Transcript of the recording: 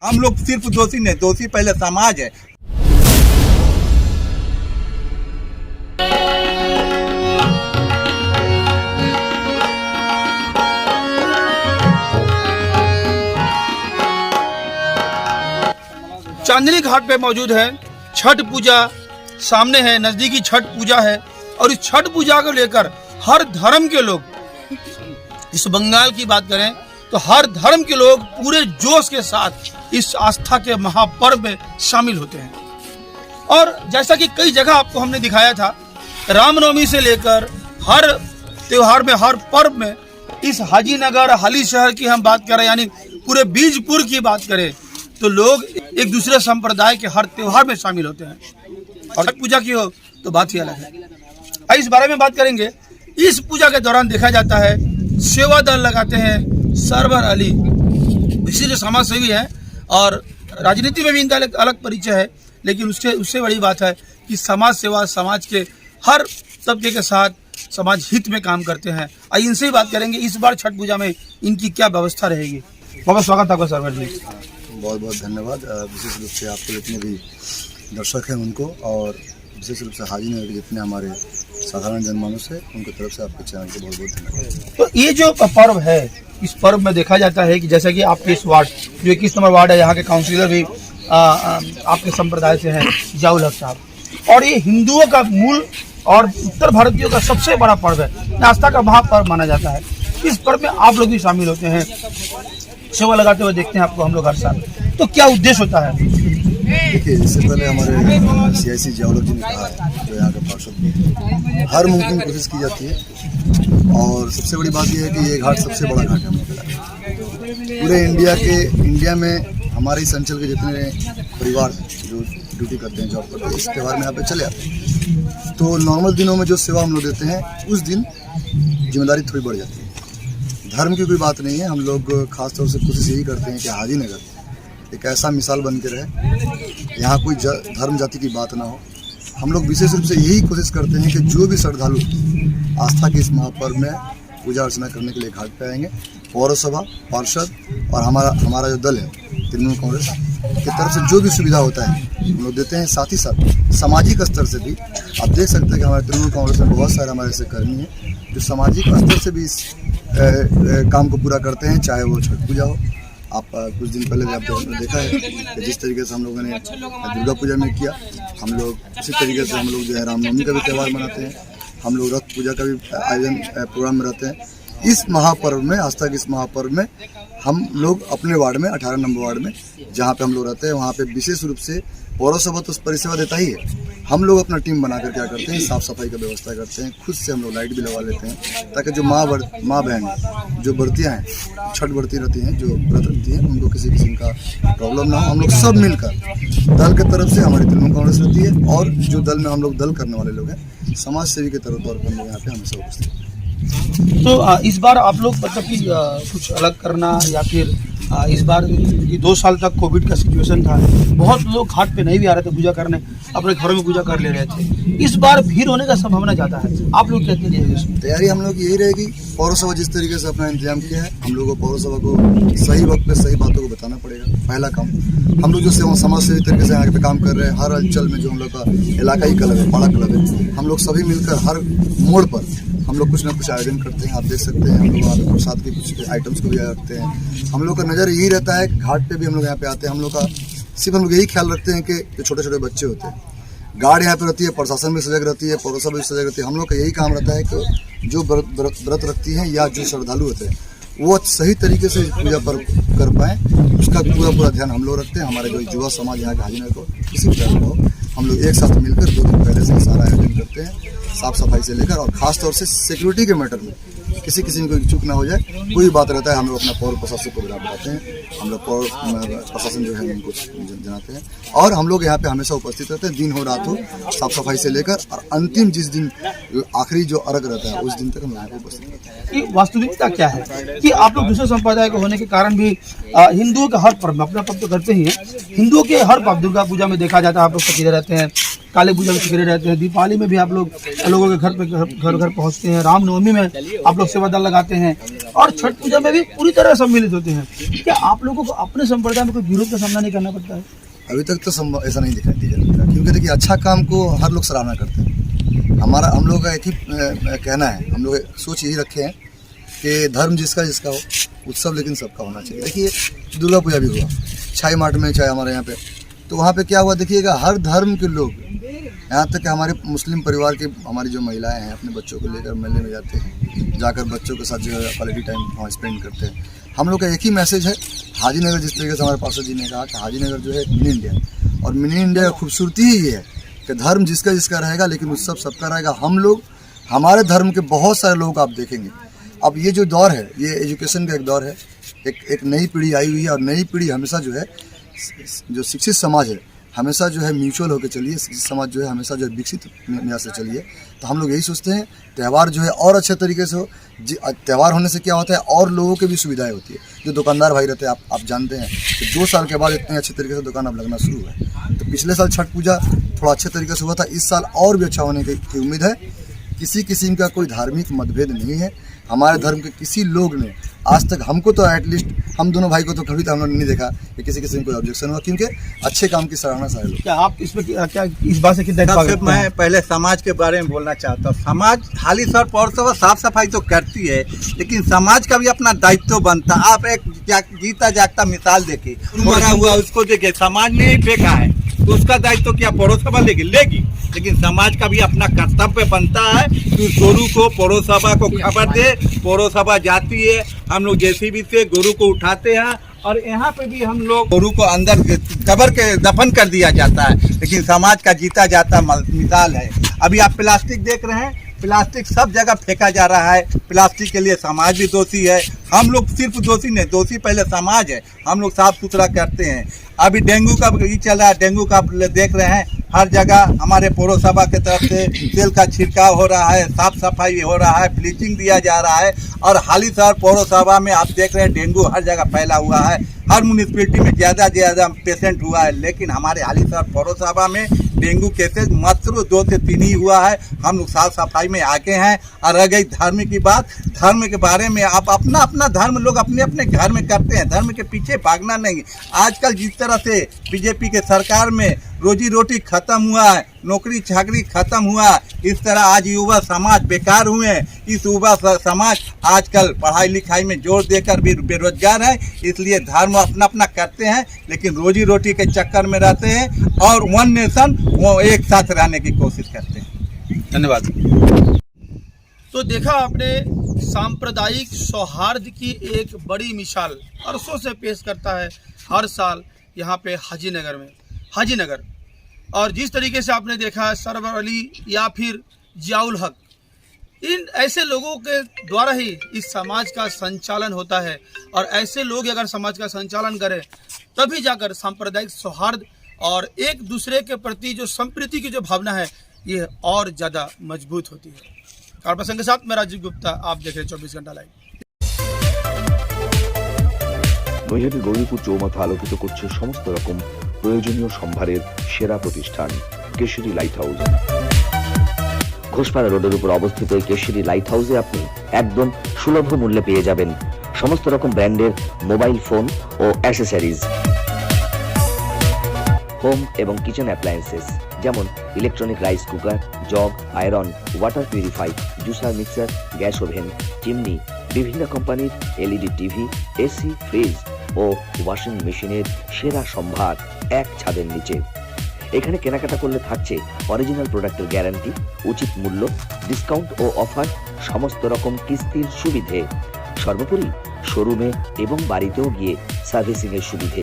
हम लोग सिर्फ दोषी नहीं, दोषी पहले समाज है। चांदनी घाट पे मौजूद है, छठ पूजा सामने है, नजदीकी छठ पूजा है और इस छठ पूजा को लेकर हर धर्म के लोग, इस बंगाल की बात करें तो हर धर्म के लोग पूरे जोश के साथ इस आस्था के महापर्व में शामिल होते हैं। और जैसा कि कई जगह आपको हमने दिखाया था, रामनवमी से लेकर हर त्योहार में, हर पर्व में, इस हाजीनगर हाली शहर की हम बात करें यानी पूरे बीजपुर की बात करें तो लोग एक दूसरे संप्रदाय के हर त्योहार में शामिल होते हैं। और छठ पूजा की हो तो बात ही अलग है। इस बारे में बात करेंगे। इस पूजा के दौरान देखा जाता है सेवा दल लगाते हैं सरवर अली, इसीलिए समाज सेवी है और राजनीति में भी इनका अलग परिचय है, लेकिन उससे बड़ी बात है कि समाज सेवा, समाज के हर तबके के साथ समाज हित में काम करते हैं। आइए इनसे ही बात करेंगे इस बार छठ पूजा में इनकी क्या व्यवस्था रहेगी। बहुत स्वागत आपका सरवर जी। बहुत बहुत धन्यवाद। विशेष रूप से आपके जितने भी दर्शक हैं उनको, और विशेष रूप से हाजीनगर के जितने हमारे साधारण जनमानस है उनकी तरफ से आपके चैनल को बहुत बहुत धन्यवाद। तो ये जो पर्व है, इस पर्व में देखा जाता है कि जैसा कि आपके इस वार्ड जो 21 नंबर वार्ड है, यहाँ के काउंसिलर भी आपके संप्रदाय से हैं, जाउल हक साहब, और ये हिंदुओं का मूल और उत्तर भारतीयों का सबसे बड़ा पर्व है, आस्था का महापर्व माना जाता है। इस पर्व में आप लोग भी शामिल होते हैं, सेवा लगाते हुए देखते हैं आपको हम लोग हर साल। तो क्या उद्देश्य होता है? देखिए, इससे पहले हमारे CIC जावलक जी ने कहा है, जो यहाँ के पार्षद, हर मुमकिन कोशिश की जाती है। और सबसे बड़ी बात यह है कि ये घाट सबसे बड़ा घाट है पूरे इंडिया में। हमारे इस अंचल के जितने परिवार जो ड्यूटी करते हैं, जॉब करते हैं, इस त्यौहार में यहाँ पे चले आते हैं। तो नॉर्मल दिनों में जो सेवा हम लोग देते हैं, उस दिन जिम्मेदारी थोड़ी बढ़ जाती है। धर्म की कोई बात नहीं है, हम लोग खास तौर से कोशिश यही करते हैं कि हाजीनगर एक ऐसा मिसाल बन के रहे, यहाँ कोई धर्म जाति की बात ना हो। हम लोग विशेष रूप से यही कोशिश करते हैं कि जो भी श्रद्धालु आस्था के इस महापर्व में पूजा अर्चना करने के लिए घाट पे आएंगे, पौरसभा, पार्षद और हमारा जो दल है तृणमूल कांग्रेस की तरफ से जो भी सुविधा होता है हम लोग देते हैं। साथ ही साथ सामाजिक स्तर से भी आप देख सकते हैं कि हमारे तृणमूल कांग्रेस में बहुत सारे हमारे ऐसे कर्मी हैं जो सामाजिक स्तर से भी इस काम को पूरा करते हैं, चाहे वो छठ पूजा हो। आप कुछ दिन पहले भी आपने देखा है कि जिस तरीके से हम लोगों ने दुर्गा पूजा में किया, हम लोग उसी तरीके से हम लोग जो है रामनवमी का भी त्यौहार मनाते हैं, हम लोग रथ पूजा का भी आयोजन प्रोग्राम में रहते हैं। इस महापर्व में, आस्था के इस महापर्व में हम लोग अपने वार्ड में 18 नंबर वार्ड में जहाँ पे हम लोग रहते हैं, वहाँ पे विशेष रूप से पौरसभा तो परिसेवा देता ही है। हम लोग अपना टीम बनाकर क्या करते हैं, साफ सफाई का व्यवस्था करते हैं, खुद से हम लोग लाइट भी लगा लेते हैं, ताकि जो माँ बहन जो व्रतियाँ हैं, छठ व्रती रहती हैं, जो व्रत रखती हैं, उनको किसी किस्म का प्रॉब्लम ना हो। हम लोग सब मिलकर दल की तरफ से, हमारी तृणमूल कांग्रेस रहती है और जो दल में हम लोग दल करने वाले लोग हैं, समाज सेवी के तौर पर हम लोग यहाँ पे हमेशा उपस्थित हैं। तो इस बार आप लोग मतलब कि कुछ अलग करना, या फिर इस बार 2 साल तक कोविड का सिचुएशन था, बहुत लोग घाट पे नहीं भी आ रहे थे पूजा करने, अपने घरों में पूजा कर ले रहे थे। इस बार भीड़ होने का संभावना ज़्यादा है, आप लोग कहते हैं इसमें तैयारी हम लोग की यही रहेगी। पौरसभा जिस तरीके से अपना इंतजाम किया है, हम लोगों को पौरसभा को सही वक्त पे सही बातों को बताना पड़ेगा। पहला काम हम लोग जो समाज सेवी तरीके से यहाँ पे काम कर रहे हैं, हर अंचल में जो हम लोग का इलाकाई क्लब है, पाड़ा क्लब है, हम लोग सभी मिलकर हर मोड़ पर हम लोग कुछ ना कुछ आयोजन करते हैं। आप देख सकते हैं हम लोग वहाँ पे प्रसाद के कुछ आइटम्स को भी रखते हैं। हम लोग का नज़र यही रहता है, घाट पे भी हम लोग यहाँ पे आते हैं, हम लोग का सिर्फ हम लोग यही ख्याल रखते हैं कि जो छोटे छोटे बच्चे होते हैं, गार्ड यहाँ पे रहती है, प्रशासन भी सजग रहती है, पौरसभा भी सजग रहती है। हम लोग का यही काम रहता है कि जो व्रत रखती हैं या जो श्रद्धालु होते हैं वो सही तरीके से पूजा पर कर पाएँ, उसका पूरा ध्यान हम लोग रखते हैं। हमारे जो युवा समाज यहाँ के हाजीनगर को किसी भी तरह को हम लोग एक साथ मिलकर 2 दिन पहले से सारा आयोजन करते हैं, साफ सफाई से लेकर, और ख़ास तौर से सिक्योरिटी के मैटर में किसी में कोई चूक ना हो जाए, कोई बात रहता है हम लोग अपना पौर प्रशासन को बताते हैं, हम लोग पौर प्रशासन जो है उनको जनाते हैं, और हम लोग यहाँ पे हमेशा उपस्थित रहते हैं, दिन हो रात हो, साफ सफाई से लेकर और अंतिम जिस दिन आखिरी जो अर्घ रहता है उस दिन तक हम यहाँ पे उपस्थित रहते हैं। वास्तविकता क्या है कि आप लोग दूसरे संप्रदाय के होने के कारण भी हिंदुओं का हर पर्व, अपना पर्व तो करते ही हैं, हिंदुओं के हर पर्व, दुर्गा पूजा में देखा जाता है आप लोग सक्रिय रहते हैं, काली पूजा में सक्रिय रहते हैं, दीपावली में भी आप लोग लोगों के घर पहुंचते हैं, रामनवमी में आप लोग सेवा दल लगाते हैं, और छठ पूजा में भी पूरी तरह सम्मिलित होते हैं। क्या आप लोगों को अपने संप्रदाय में कोई विरोध का सामना नहीं करना पड़ता है? अभी तक तो ऐसा नहीं दिखाई दिया, क्योंकि देखिए अच्छा काम को हर लोग सराहना करते हैं। हम लोग का एक ही कहना है, हम लोग सोच यही रखे हैं कि धर्म जिसका जिसका हो, उत्सव लेकिन सबका होना चाहिए। देखिए दुर्गा पूजा भी हुआ छाई मार्ट में, चाहे हमारे यहाँ पे, तो वहाँ पे क्या हुआ देखिएगा, हर धर्म के लोग, यहाँ तक कि हमारे मुस्लिम परिवार के हमारी जो महिलाएं हैं अपने बच्चों को लेकर मेले में जाते हैं, जाकर बच्चों के साथ जो है क्वालिटी टाइम वहाँ स्पेंड करते हैं। हम लोग का एक ही मैसेज है, हाजीनगर जिस तरीके से हमारे पार्षद जी ने कहा कि हाजीनगर जो है मिनी इंडिया, और मिनी इंडिया की खूबसूरती ही ये है कि धर्म जिसका जिसका रहेगा लेकिन उत्सव सबका रहेगा। हम लोग हमारे धर्म के बहुत सारे लोग आप देखेंगे। अब ये जो दौर है ये एजुकेशन का एक दौर है, एक नई पीढ़ी आई हुई है, और नई पीढ़ी हमेशा जो है, जो शिक्षित समाज है हमेशा जो है म्यूचुअल होकर चलिए, शिक्षित समाज जो है हमेशा जो है विकसित निगाह से चलिए। तो हम लोग यही सोचते हैं त्यौहार जो है और अच्छे तरीके से हो। त्यौहार होने से क्या होता है, और लोगों की भी सुविधाएं होती है। जो दुकानदार भाई रहते हैं, आप जानते हैं कि 2 साल के बाद इतने अच्छे तरीके से दुकान अब लगना शुरू है। तो पिछले साल छठ पूजा थोड़ा अच्छे तरीके से हुआ था, इस साल और भी अच्छा होने की उम्मीद है। किसी किस्म का कोई धार्मिक मतभेद नहीं है। हमारे धर्म के किसी लोग ने आज तक, हमको तो एटलीस्ट हम दोनों भाई को तो कभी तो हम लोग नहीं देखा कि किसी किस्म कोई ऑब्जेक्शन हुआ, क्योंकि अच्छे काम की सराहना सारे लोग। क्या आप इसमें क्या इस बात से कितना? मैं पहले समाज के बारे में बोलना चाहता हूँ। समाज खाली सर पौरसभा साफ सफाई तो करती है, लेकिन समाज का भी अपना दायित्व बनता है। आप एक जीता जागता मिसाल देखिए, मरा हुआ उसको देखिए, समाज ने ही फेंका है तो उसका दायित्व क्या पौरसभा लेगी? लेकिन समाज का भी अपना कर्तव्य बनता है कि गुरु को पौरसभा को खबर दे। पौरसभा जाती है, हम लोग जेसीबी से गुरु को उठाते हैं, और यहाँ पे भी हम लोग गुरु को अंदर कब्र के दफन कर दिया जाता है, लेकिन समाज का जीता जाता मिसाल है। अभी आप प्लास्टिक देख रहे हैं, प्लास्टिक सब जगह फेंका जा रहा है। प्लास्टिक के लिए समाज भी दोषी है। हम लोग सिर्फ दोषी नहीं, दोषी पहले समाज है। हम लोग साफ सुथरा करते हैं। अभी डेंगू का ये चल रहा है, डेंगू का देख रहे हैं हर जगह हमारे पौरसभा की तरफ से तेल का छिड़काव हो रहा है, साफ सफाई हो रहा है, ब्लीचिंग दिया जा रहा है। और हाली शहर पौरसभा में आप देख रहे हैं डेंगू हर जगह फैला हुआ है। हर म्यूनिसिपैलिटी में ज़्यादा पेशेंट हुआ है, लेकिन हमारे हाली शहर पौरसभा में डेंगू केसेज मात्र 2 से 3 ही हुआ है। हम लोग साफ सफाई में आगे हैं। और रह गई धर्म की बात, धर्म के बारे में आप अपना धर्म लोग अपने अपने घर में करते हैं, धर्म के पीछे भागना नहीं। आजकल जिस तरह से बीजेपी के सरकार में रोजी रोटी खत्म हुआ है, नौकरी चाकरी खत्म हुआ, इस तरह आज युवा समाज बेकार हुए हैं। इस युवा समाज आजकल पढ़ाई लिखाई में जोर देकर भी बेरोजगार है। इसलिए धर्म अपना अपना करते हैं, लेकिन रोजी रोटी के चक्कर में रहते हैं, और वन नेशन वो एक साथ रहने की कोशिश करते हैं। धन्यवाद। तो देखा आपने, सांप्रदायिक सौहार्द की एक बड़ी मिसाल वर्षों से पेश करता है हर साल यहाँ पे हाजीनगर। और जिस तरीके से आपने देखा सरवर अली या फिर जियाउल हक, इन ऐसे लोगों के द्वारा ही इस समाज का संचालन होता है। और ऐसे लोग अगर समाज का संचालन करें तभी जाकर सांप्रदायिक सौहार्द और एक दूसरे के प्रति जो संप्रीति की जो भावना है ये और ज़्यादा मजबूत होती है। कारप्रसंग के साथ मैं राजीव गुप्ता, आप देख रहे हैं 24 घंटा लाइव। নৈহাটি গৌরীপুর চৌমাথা আলোকিত করছে সমস্ত রকম প্রয়োজনীয় সম্ভারের সেরা প্রতিষ্ঠান কেশরী লাইট হাউস। ঘোষপাড়া রোডের উপর অবস্থিত এই কেশরী লাইট হাউসে আপনি একদম সুলভ মূল্যে পেয়ে যাবেন সমস্ত রকম ব্র্যান্ডের মোবাইল ফোন ও অ্যাক্সেসরিজ, হোম এবং কিচেন অ্যাপ্লায়েন্সেস যেমন electronic rice cooker, jug, iron, water purify, juicer mixer, gas oven, chimney, বিভিন্ন কোম্পানির এলইডি টিভি, এসি, ফ্রিজ ও ওয়াশিং মেশিনের সেরা সম্ভার এক ছাদের নিচে। এখানে কেনাকাটা করলে থাকছে অরিজিনাল প্রোডাক্টের গ্যারান্টি, উচিত মূল্য, ডিসকাউন্ট ও অফার, সমস্ত রকম কিস্তির সুবিধে, সর্বোপরি শোরুমে এবং বাড়িতেও গিয়ে সার্ভিসিং এর সুবিধে।